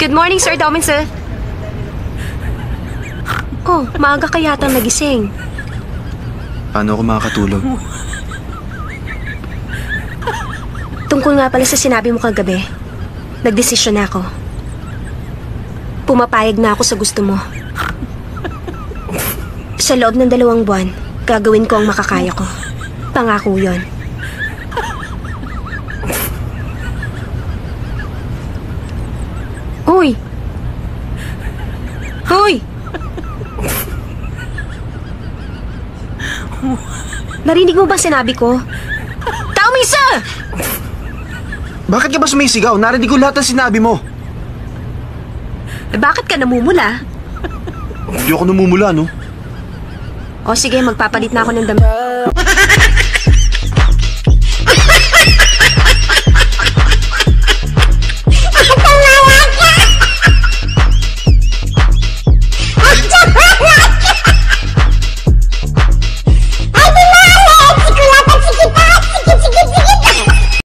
Good morning, Sir Dominic. Oh, maaga ka yata nagising. Paano ako makakatulog? Tungkol nga pala sa sinabi mo kagabi, nagdesisyon na ako. Pumapayag na ako sa gusto mo. Sa loob ng 2 buwan, gagawin ko ang makakaya ko. Pangako yon. Hoy! Hoy! Narinig mo ba sinabi ko? Tao, Misa! Bakit ka ba sumisigaw? Narinig ko lahat ng sinabi mo. Bakit ka namumula? Hindi ako namumula, no? O sige, magpapalit na ako ng damit.